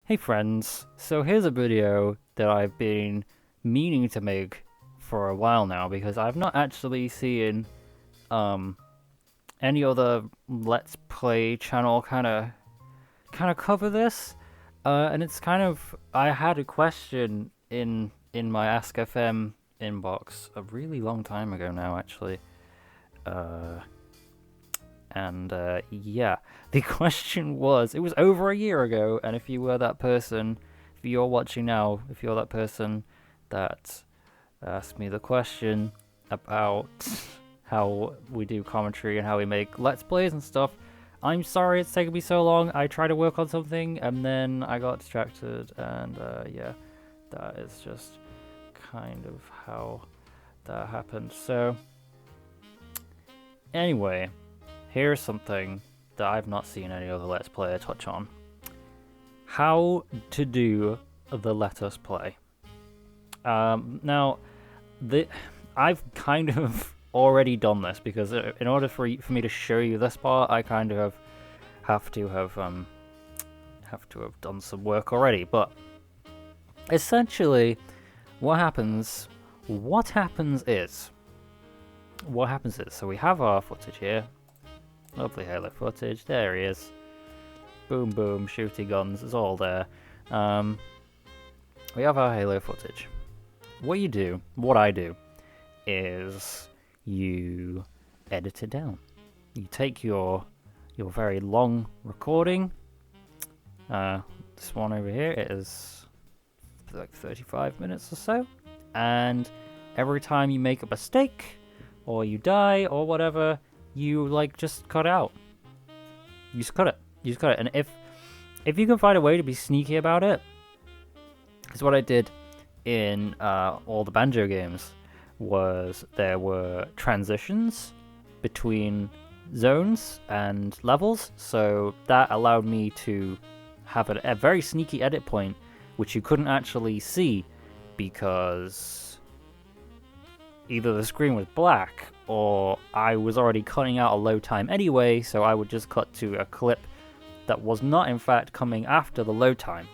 Hey friends, so here's a video that I've been meaning to make for a while now because I've not actually seen any other Let's Play channel kind of cover this, and it's I had a question in my Ask FM inbox a really long time ago now actually, uh, and yeah, the question was, it was over a year ago, and if you were that person, if you're watching now, if you're that person that asked me the question about how we do commentary and how we make Let's Plays and stuff, I'm sorry it's taken me so long. I tried to work on something, and then I got distracted, and yeah, that is just kind of how that happened. So, anyway, here's something that I've not seen any other Let's Player touch on. How to do the Let Us Play. Now, I've kind of already done this because in order for me to show you this part, I kind of have to have done some work already. But essentially, what happens is, so we have our footage here. Lovely Halo footage. There he is. Boom, boom, shooty guns. It's all there. We have our Halo footage. What I do, is you edit it down. You take your very long recording. This one over here, it is like 35 minutes or so. And every time you make a mistake, or you die, or whatever, you just cut out. You just cut it. And if you can find a way to be sneaky about it, because what I did in all the Banjo games was there were transitions between zones and levels, so that allowed me to have a very sneaky edit point, which you couldn't actually see because either the screen was black or I was already cutting out a load time anyway, so I would just cut to a clip that was not in fact coming after the load time,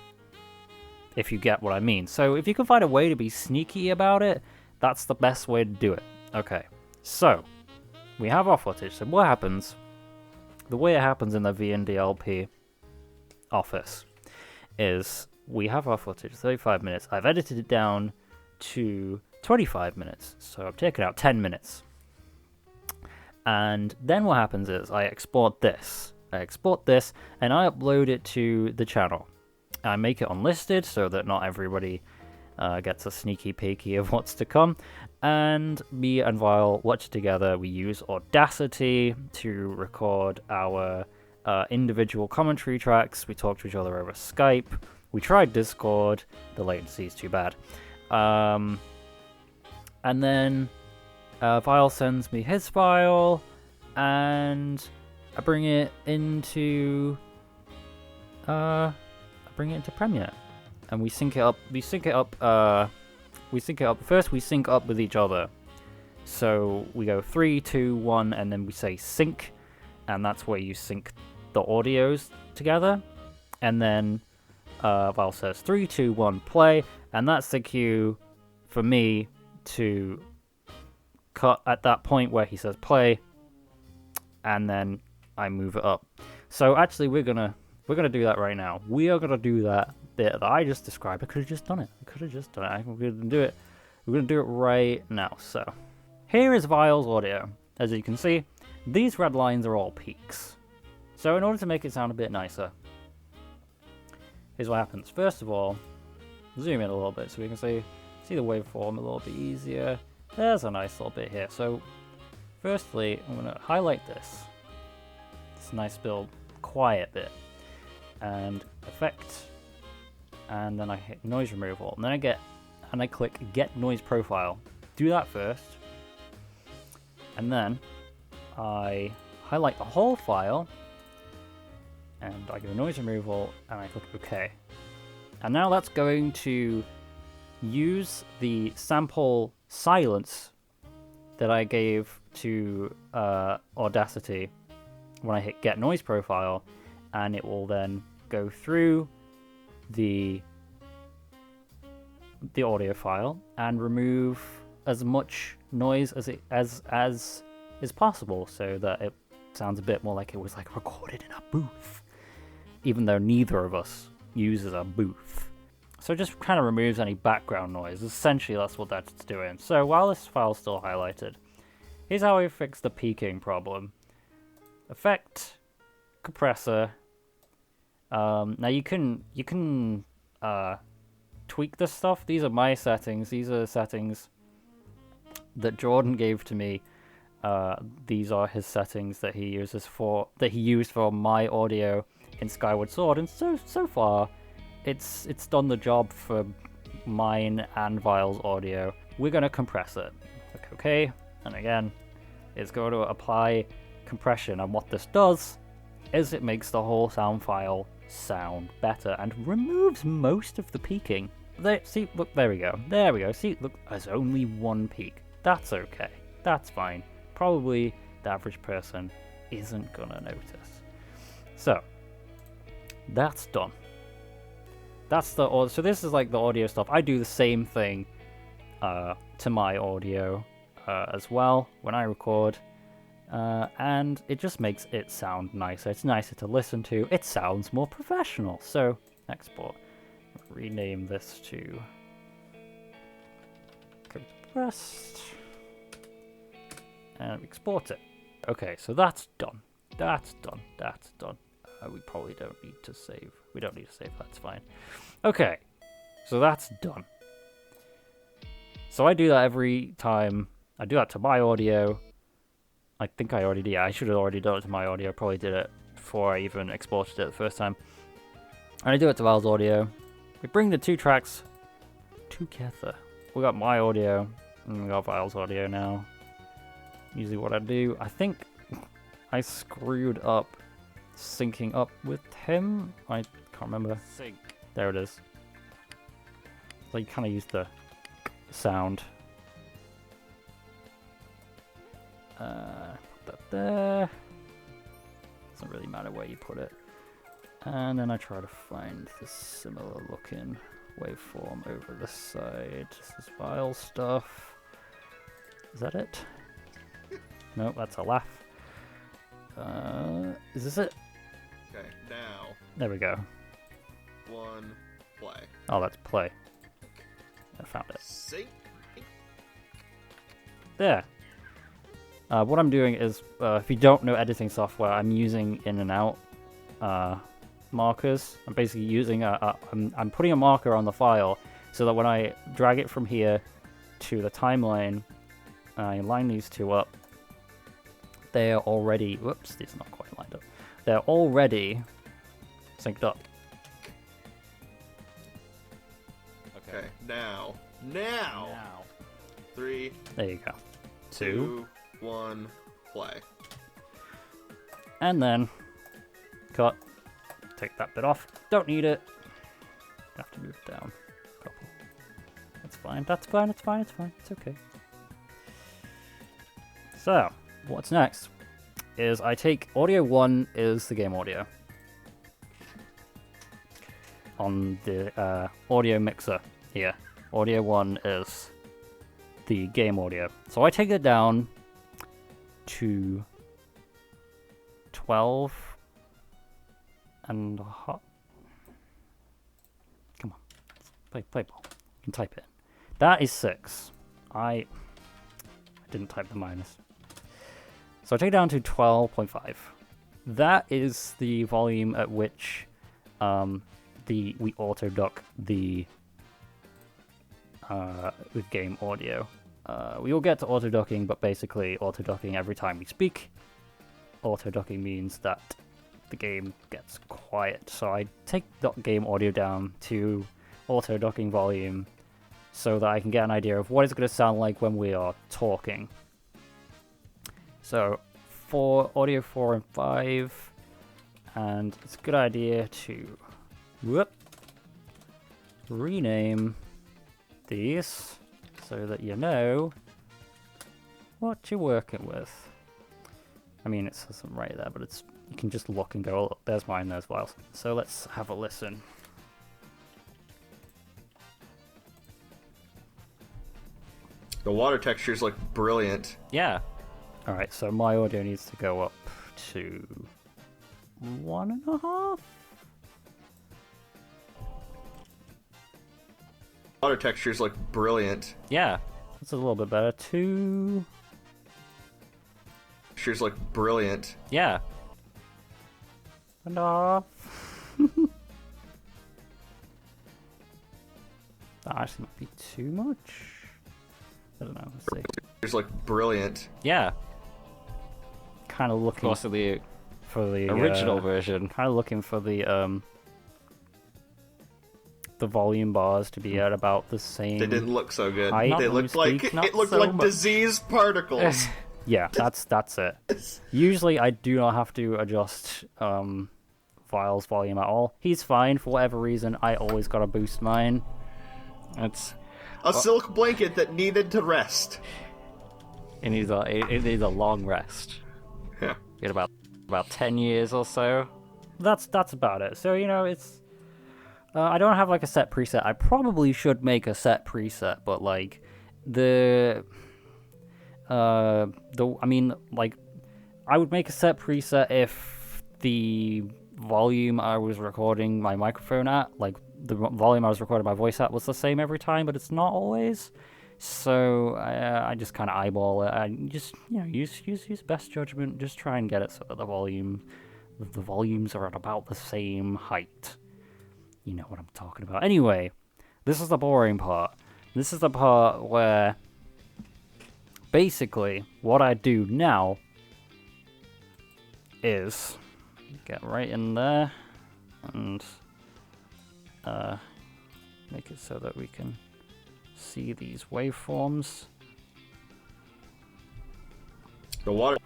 if you get what I mean. So if you can find a way to be sneaky about it, that's the best way to do it. Okay, so we have our footage. So what happens, the way it happens in the VNDLP office is we have our footage, 35 minutes. I've edited it down to 25 minutes, so I've taken out 10 minutes. And then what happens is I export this, and I upload it to the channel. I make it unlisted so that not everybody gets a sneaky peeky of what's to come. And me and Vile watch together. We use Audacity to record our individual commentary tracks. We talk to each other over Skype. We tried Discord. The latency is too bad. And then Vile sends me his file, and I bring it into Premiere, and we sync it up. First, we sync up with each other. So we go 3, 2, 1, and then we say sync, and that's where you sync the audios together. And then Vile says 3, 2, 1, play, and that's the cue for me to cut at that point where he says play, and then I move it up. So actually, we're gonna do that right now. We are gonna do that bit that I just described. I could have just done it. We're gonna do it. We're gonna do it right now. So here is Vile's audio. As you can see, these red lines are all peaks. So in order to make it sound a bit nicer, here's what happens. First of all, zoom in a little bit so we can see the waveform a little bit easier. There's a nice little bit here. So firstly, I'm gonna highlight this nice little quiet bit, and effect, and then I hit noise removal, and then I click get noise profile. Do that first, and then I highlight the whole file, and I go noise removal, and I click OK. And now that's going to use the sample silence that I gave to Audacity when I hit get noise profile, and it will then go through the audio file and remove as much noise as is possible, so that it sounds a bit more like it was like recorded in a booth, even though neither of us uses a booth. So it just kind of removes any background noise. Essentially, that's what that's doing. So while this file's still highlighted, here's how we fix the peaking problem. Effect, compressor. Now you can tweak this stuff. These are my settings. These are the settings that Jordan gave to me. These are his settings that he used for my audio in Skyward Sword, and so far it's done the job for mine and Vile's audio. We're gonna compress it. Click OK, and again, it's going to apply compression, and what this does is it makes the whole sound file sound better and removes most of the peaking. See, look, there we go. See, look, there's only one peak. That's okay. That's fine. Probably the average person isn't gonna notice. So that's done. That's the audio. So this is like the audio stuff. I do the same thing to my audio as well when I record. And it just makes it sound nicer. It's nicer to listen to. It sounds more professional. So, export. Rename this to compressed. And export it. Okay, so that's done. That's done. We probably don't need to save. We don't need to save. That's fine. Okay, so that's done. So I do that every time. I do that to my audio. I think I already did. Yeah, I should have already done it to my audio. Probably did it before I even exported it the first time. And I do it to Val's audio. We bring the two tracks together. We got my audio and we got Val's audio now. Usually what I do, I think I screwed up syncing up with him. I can't remember. Sync. There it is. So you kind of use the sound. Put that there. Doesn't really matter where you put it. And then I try to find this similar looking waveform over the side. This is file stuff. Is that it? Nope, that's a laugh. Is this it? Okay, now. There we go. One, play. Oh, that's play. I found it. Sync. There. What I'm doing is, if you don't know editing software, I'm using in and out markers. I'm basically using I'm putting a marker on the file so that when I drag it from here to the timeline, I line these two up. They're already, whoops, these are not quite lined up. They're already synced up. Okay, now. 3, There you go. 2, 1, play. And then cut. Take that bit off. Don't need it. Have to move down a couple. That's fine. That's fine. It's fine. It's fine. It's okay. So, what's next is I take audio 1 is the game audio on the audio mixer here. Audio 1 is the game audio. So I take it down to 12 and a half. Come on, play ball. You can type it. That is 6. I didn't type the minus. So I take it down to 12.5. That is the volume at which we auto duck the with game audio. We will get to auto ducking, but basically auto ducking every time we speak. Auto ducking means that the game gets quiet. So I take the game audio down to auto ducking volume so that I can get an idea of what it's going to sound like when we are talking. So for audio 4 and 5, and it's a good idea to rename these so that you know what you're working with. I mean, it says them right there, but you can just look and go, oh, there's mine, there's Wiles. So let's have a listen. The water textures look brilliant. Yeah. Alright, so my audio needs to go up to 1.5? Water textures look brilliant. Yeah. That's a little bit better. 2. Textures look brilliant. Yeah. 1.5. That actually might be too much. I don't know. Let's see. Textures look brilliant. Yeah. Kind of Of looking course, the for the original version. Kind of looking for the volume bars to be at about the same. They didn't look so good. Height, They let me looked like speak, not it looked so like much. disease particles. Yeah, that's it. Usually I do not have to adjust Vile's volume at all. He's fine for whatever reason. I always gotta boost mine. It's A silk blanket that needed to rest. it needs a long rest. Yeah. Get about 10 years or so. That's about it. So it's. I don't have like a set preset. I probably should make a set preset, but like I mean, like, I would make a set preset if the volume I was recording my microphone at, like the volume I was recording my voice at, was the same every time, but it's not always. So I just kind of eyeball it. I just use best judgment. Just try and get it so that the volumes are at about the same height. You know what I'm talking about. Anyway, this is the boring part. This is the part where basically what I do now is get right in there and make it so that we can see these waveforms. The water.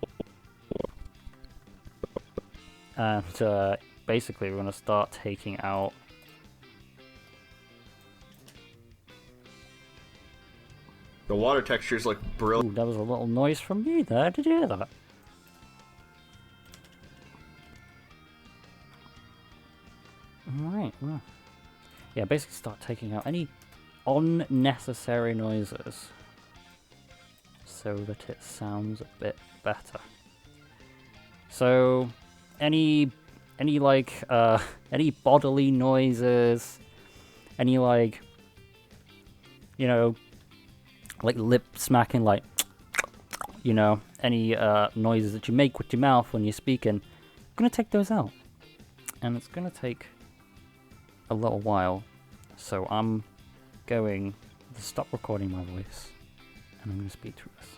And basically we're going to start taking out The water textures look brilliant. Ooh, that was a little noise from me there. Did you hear that? Alright, well. Yeah, basically start taking out any unnecessary noises so that it sounds a bit better. So, any bodily noises, any like lip smacking, like, any noises that you make with your mouth when you're speaking, I'm gonna take those out. And it's gonna take a little while, so I'm going to stop recording my voice, and I'm gonna speak through this.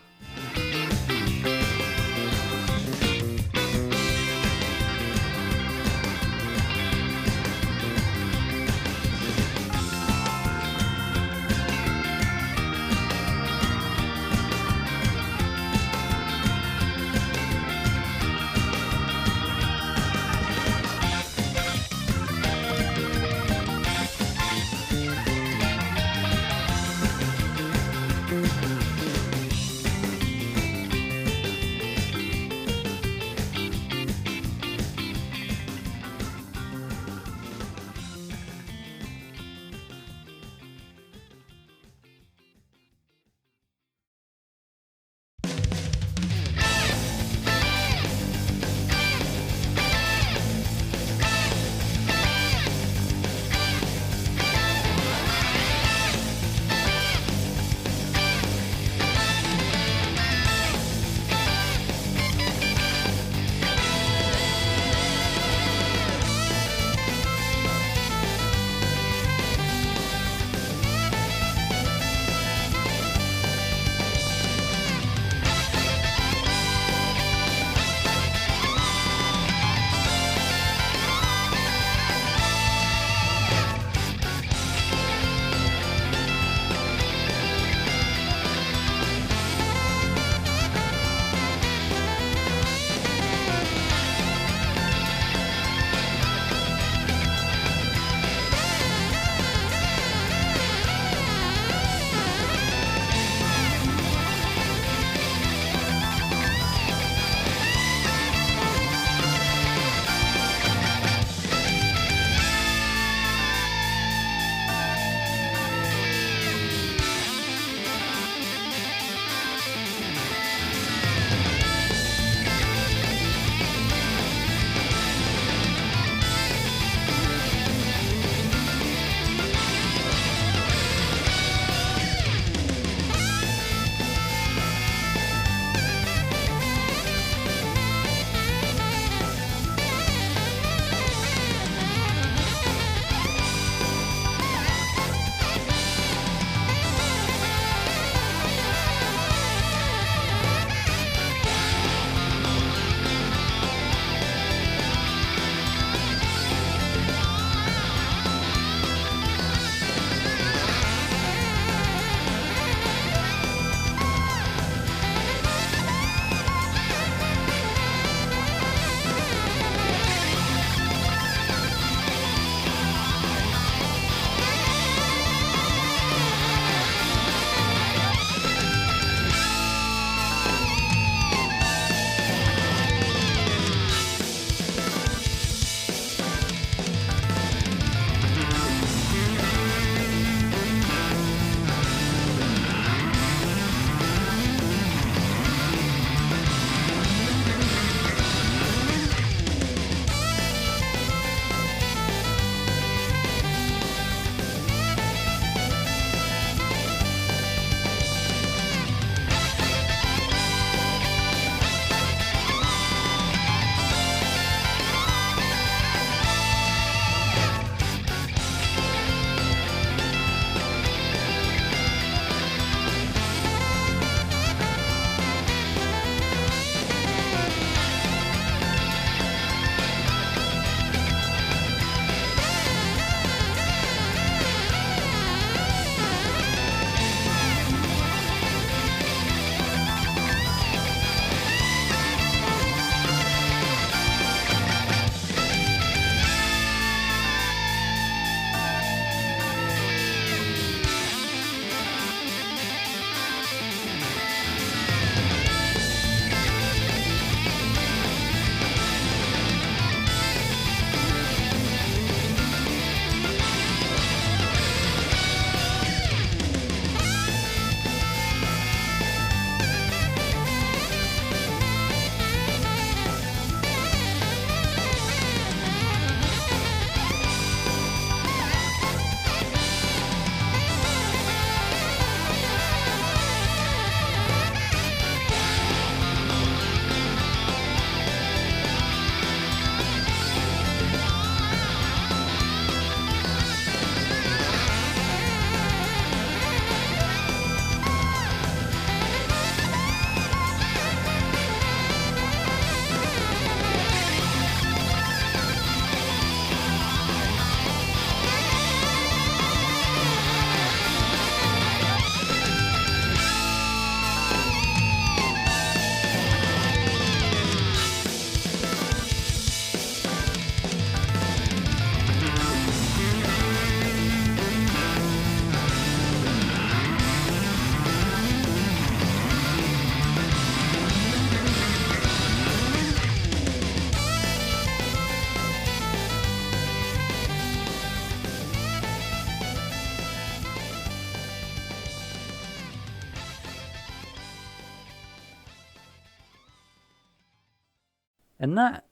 And that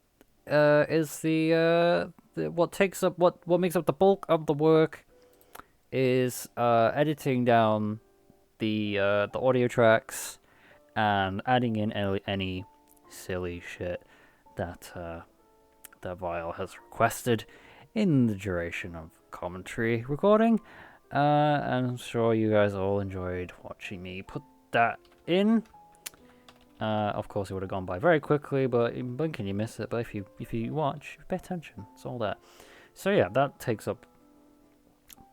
is what makes up the bulk of the work is editing down the audio tracks and adding in any silly shit that that Vile has requested in the duration of commentary recording. And I'm sure you guys all enjoyed watching me put that in. Of course, it would have gone by very quickly, but in blinking you miss it. But if you watch, pay attention. It's all that. So yeah, that takes up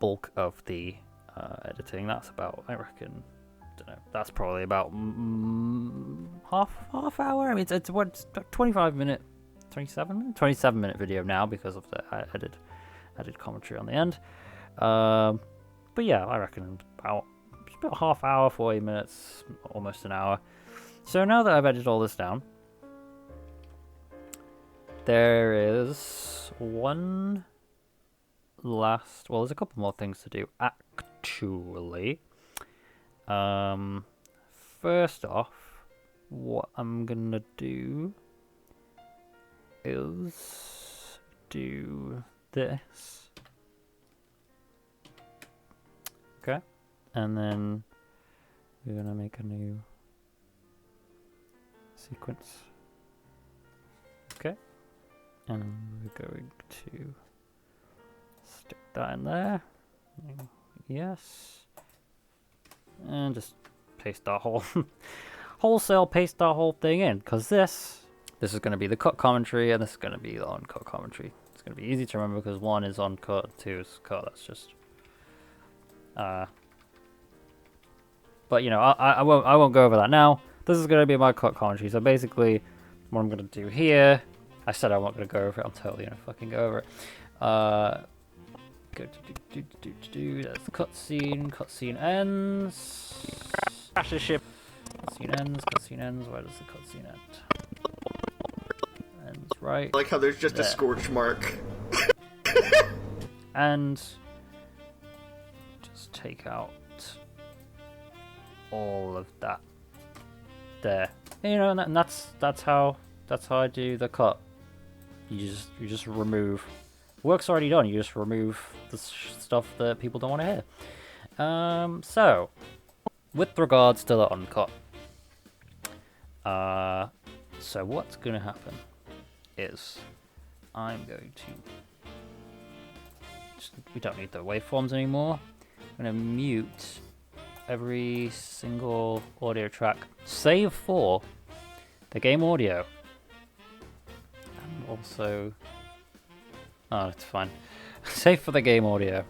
bulk of the editing. That's about, I reckon, don't know. That's probably about half hour. I mean, it's what 25-minute, 27-minute video now because of the added commentary on the end. But yeah, I reckon about half hour, 40 minutes, almost an hour. So now that I've edited all this down, there is one last... Well, there's a couple more things to do, actually. First off, what I'm gonna do is do this. Okay. And then we're gonna make a new sequence. Okay. And we're going to stick that in there. Yes. And just paste that wholesale paste that whole thing in, because this is going to be the cut commentary and this is going to be the uncut commentary. It's going to be easy to remember because one is uncut and two is cut. That's just but you know, I won't go over that now. This is going to be my cut commentary. So basically what I'm going to do here, I said I'm not going to go over it. I'm totally going to fucking go over it. Go to that's the cutscene. Cutscene ends. Crash the ship. Cutscene ends. Cutscene ends. Where does the cutscene end? Ends right. I like how there's just there. a scorch mark. And just take out all of that there. You know, and that's how I do the cut. You just remove. Work's already done. You just remove the stuff that people don't want to hear. So, with regards to the uncut, so what's going to happen is I'm going to we don't need the waveforms anymore. I'm going to mute every single audio track, save for the game audio, and also. Oh, it's fine. Save for the game audio.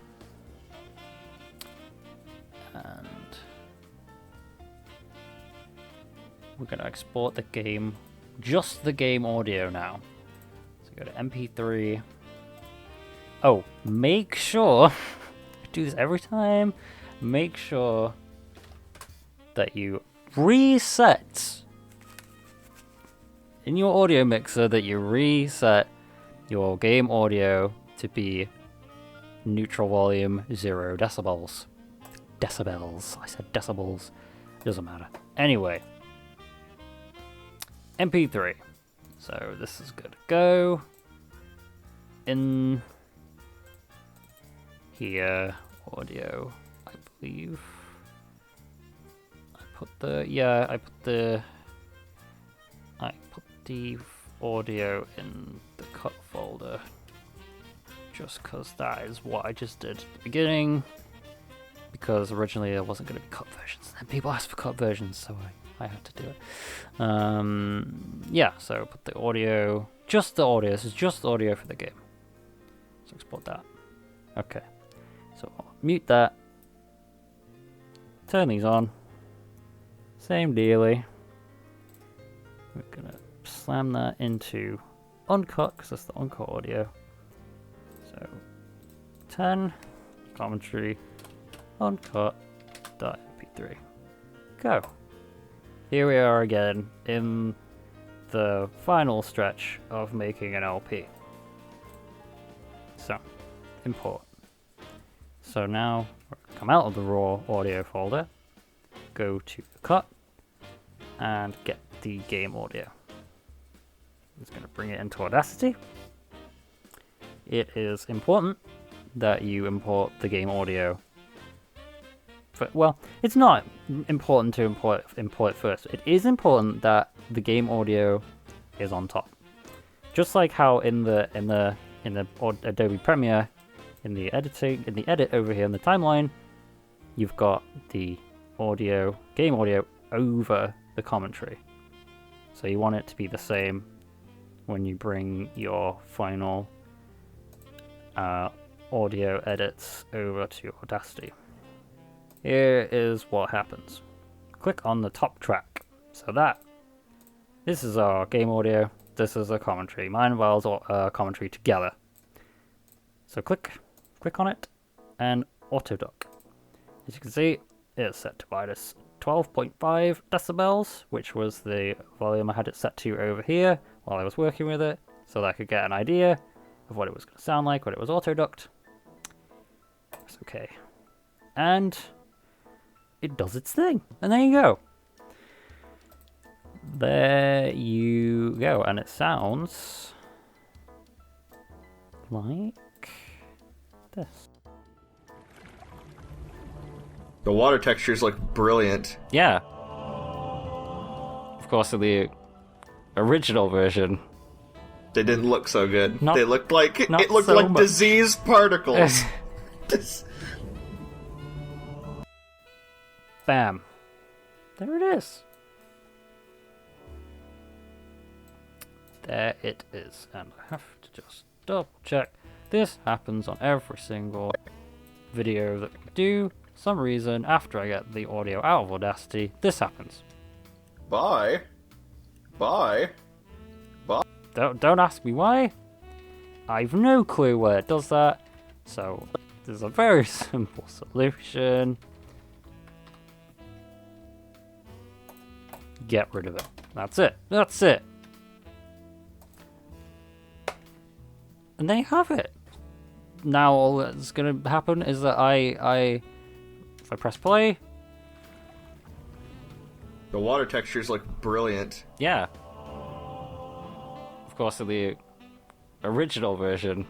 And we're going to export the game, just the game audio now. So go to MP3. Oh, make sure, I do this every time, make sure that you reset in your audio mixer, that you reset your game audio to be neutral volume 0 decibels. Decibels. I said decibels. Doesn't matter. Anyway. MP3. So this is good to go. In here, audio, I believe. I put the audio in the cut folder just because that is what I just did at the beginning, because originally there wasn't going to be cut versions and people asked for cut versions, so I had to do it. Yeah, so put the audio, just the audio. This is just the audio for the game, so export that. Okay, so I'll mute that, turn these on, same dealy. We're gonna slam that into uncut, because that's the uncut audio. So 10 commentary uncut.mp3. Go. Here we are again in the final stretch of making an LP. So import. So now come out of the raw audio folder, go to the cut and get the game audio. just going to bring it into Audacity. It is important that you import the game audio. Well, it's not important to import it first. It is important that the game audio is on top. Just like how in the Adobe Premiere, in the edit over here in the timeline, you've got the game audio over the commentary. So you want it to be the same when you bring your final audio edits over to Audacity. Here is what happens. Click on the top track. So this is our game audio, this is a commentary. Mine involves commentary together. So click on it, and auto-duck. As you can see, it's set to minus 12.5 decibels, which was the volume I had it set to over here while I was working with it, so that I could get an idea of what it was going to sound like when it was auto-ducked. It's okay. And it does its thing. And there you go. There you go. And it sounds like this. The water textures look brilliant. Yeah. Of course, in the original version, They didn't look so good. Not- They looked like not it looked so like much. disease particles. Bam. There it is. There it is. And I have to just double check. This happens on every single video that we do. For some reason, after I get the audio out of Audacity, this happens. Bye. Don't ask me why. I've no clue why it does that. So there's a very simple solution. Get rid of it. That's it. That's it. And there you have it. Now all that's going to happen is that if I press play, The water textures look brilliant. yeah. Of course, in the original version,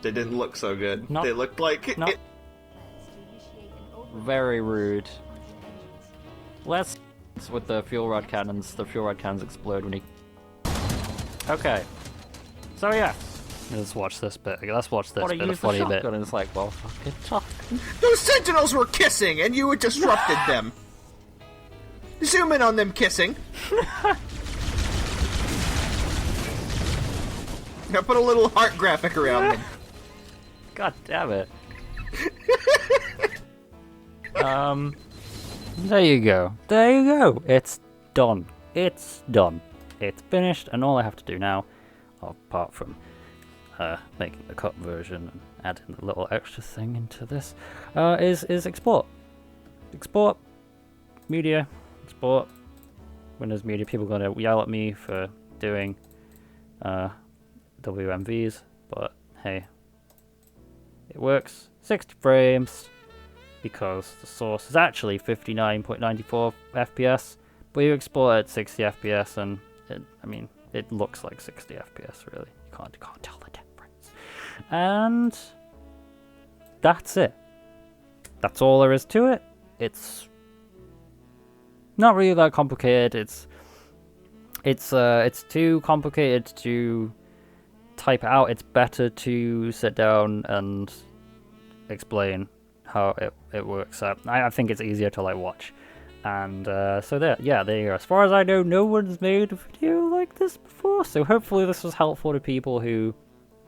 They didn't look so good. Not- They looked like not- it. very rude. Let's with the fuel rod cannons. The fuel rod cannons explode when he. Okay. So yeah, let's watch this bit. Let's watch this what bit. I The use the funny bit. shotgun, and it's like, well, fucking talk. Those sentinels were kissing, and you had disrupted them. Zoom in on them kissing. Now put a little heart graphic around them. God damn it. There you go. There you go. It's done. It's done. It's finished, and all I have to do now, apart from making the cut version and adding the little extra thing into this, is export. Export media. Export Windows Media. People are gonna yell at me for doing WMVs, but hey, it works. 60 frames. Because the source is actually 59.94 FPS, but you export at 60 FPS, and it looks like 60 FPS. Really, you can't tell the difference. And that's it. That's all there is to it. It's not really that complicated. It's too complicated to type out. It's better to sit down and explain how it works. I think it's easier to watch, and so there you go. As far as I know, no one's made a video like this before, so hopefully this was helpful to people who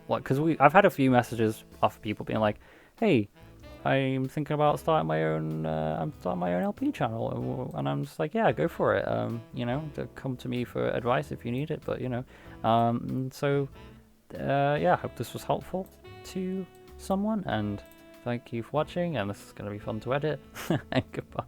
because I've had a few messages off people being like, hey, I'm thinking about starting my own LP channel, and I'm just like, yeah, go for it. Come to me for advice if you need it, but I hope this was helpful to someone, and thank you for watching, and this is going to be fun to edit. And goodbye.